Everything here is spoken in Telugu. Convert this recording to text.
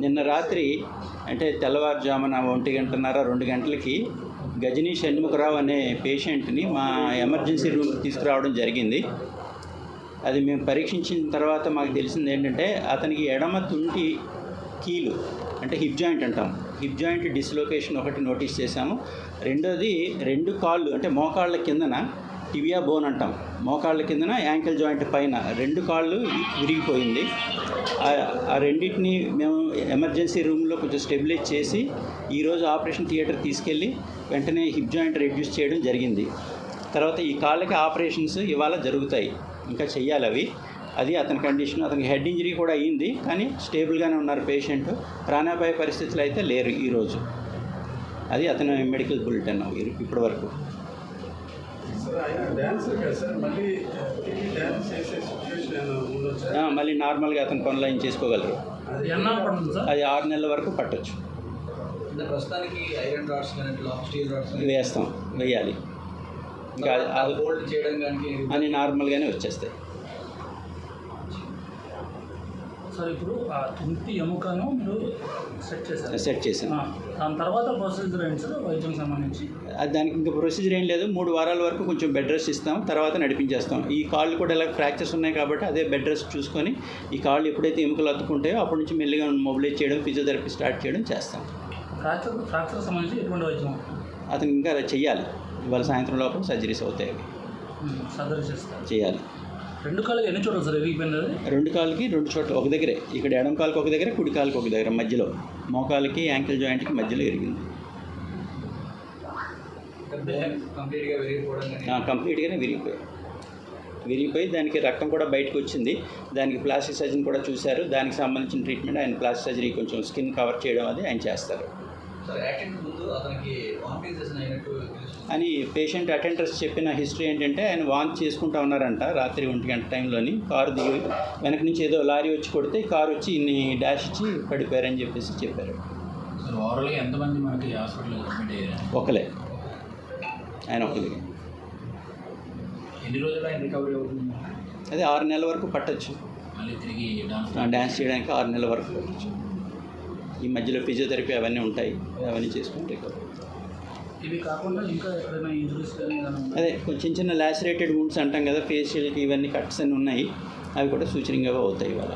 నిన్న రాత్రి అంటే తెల్లవారుజామున 1:30 2 గంటలకి గజనీ షణ్ముఖరావు అనే పేషెంట్ని మా ఎమర్జెన్సీ రూమ్కి తీసుకురావడం జరిగింది. అది మేము పరీక్షించిన తర్వాత మాకు తెలిసింది ఏంటంటే అతనికి ఎడమ తుంటి కీలు అంటే హిప్ జాయింట్ అంటాం, హిప్ జాయింట్ డిస్లొకేషన్ ఒకటి నోటీస్ చేశాము. రెండోది 2 కాళ్ళు అంటే మోకాళ్ళ కిందన టిబియా బోన్ అంటాం, మోకాళ్ళ కిందన యాంకిల్ జాయింట్ పైన 2 కాళ్ళు విరిగిపోయింది. ఆ రెండింటిని మేము ఎమర్జెన్సీ రూమ్లో కొంచెం స్టెబిలైజ్ చేసి ఈరోజు ఆపరేషన్ థియేటర్ తీసుకెళ్ళి వెంటనే హిప్ జాయింట్ రెడ్యూస్ చేయడం జరిగింది. తర్వాత ఈ కాళ్ళకి ఆపరేషన్స్ ఇవాళ జరుగుతాయి, ఇంకా చెయ్యాలి అవి. అది అతని కండిషన్. అతనికి హెడ్ ఇంజరీ కూడా అయ్యింది, కానీ స్టేబుల్గానే ఉన్నారు పేషెంట్. ప్రాణాపాయ పరిస్థితులు అయితే లేరు ఈరోజు. అది అతని మెడికల్ బులెటిన్ ఇప్పటి వరకు. మళ్ళీ నార్మల్గా అతను పనులు ఆయన చేసుకోగలరు. అది 6 నెలల వరకు పట్టొచ్చు. వేయాలి ఇంకా అని నార్మల్గానే వచ్చేస్తాయి. సార్ ఇప్పుడు ఆ తుంటి ఎముకను మీరు సెట్ చేశాను. దాని తర్వాత ప్రొసీజర్ ఏంటి సార్ వైద్యం సంబంధించి? దానికి ఇంకా ప్రొసీజర్ ఏం లేదు. 3 వారాల వరకు కొంచెం బెడ్ రెస్ట్ ఇస్తాం, తర్వాత నడిపించేస్తాం. ఈ కాళ్ళు కూడా ఇలా ఫ్రాక్చర్స్ ఉన్నాయి కాబట్టి అదే బెడ్ రెస్ట్ చూసుకొని ఈ కాళ్ళు ఎప్పుడైతే ఎముకలు అతుక్కుంటాయో అప్పటి నుంచి మెల్లిగా మొబిలైజ్ చేయడం, ఫిజియోథెరపీ స్టార్ట్ చేయడం చేస్తాం. ఫ్రాక్చర్ సంబంధించి ఎటువంటి వైద్యం అతను ఇంకా చెయ్యాలి. ఇవాళ సాయంత్రం లోపల సర్జరీస్ అవుతాయి, సర్జరీ చేయాలి. 2 కాళ్ళకి ఎన్ని చోట్ల సార్ విరిగిపోయింది? 2 కాళ్ళకి 2 చోట్ల ఒక దగ్గరే. ఇక్కడ ఎడమ కాలుకి ఒక దగ్గర, కుడి కాలుకి ఒక దగ్గర, మధ్యలో మోకాలకి యాంకిల్ జాయింట్కి మధ్యలో విరిగింది. కంప్లీట్గానే విరిగిపోయి దానికి రక్తం కూడా బయటకు వచ్చింది. దానికి ప్లాస్టిక్ సర్జన్ కూడా చూశారు. దానికి సంబంధించిన ట్రీట్మెంట్ ఆయన ప్లాస్టిక్ సర్జరీ కొంచెం స్కిన్ కవర్ చేయడం అది ఆయన చేస్తారు అని పేషెంట్ అటెండర్స్ చెప్పిన హిస్టరీ ఏంటంటే ఆయన వాంతి చేసుకుంటూ ఉన్నారంట రాత్రి 1 గంట టైంలోని. కారు దిగి వెనక నుంచి ఏదో లారీ వచ్చి కొడితే కారు వచ్చి ఇన్ని డాష్ ఇచ్చి పడిపోయారని చెప్పారు. ఎంతమంది మనకి హాస్పిటల్ ఒకలే, ఆయన ఒకలే. ఎన్ని రోజులు ఆయన రికవరీ అవుతుంది? అదే 6 నెలల వరకు పట్టచ్చు. మళ్ళీ తిరిగి డ్యాన్స్ చేయడానికి 6 నెలల వరకు పట్టచ్చు. ఈ మధ్యలో ఫిజియోథెరపీ అవన్నీ ఉంటాయి, అవన్నీ చేసుకుంటే ఇవి కాకుండా ఇంకా ఎక్కడైనా ఇంజరీస్ కానీ అదే కొంచెం చిన్న లాసిరేటెడ్ వూండ్స్ అంటాం కదా, ఫేషియల్కి ఇవన్నీ కట్స్ అన్నీ ఉన్నాయి, అవి కూడా సూచనగా అవుతాయి ఇవాళ.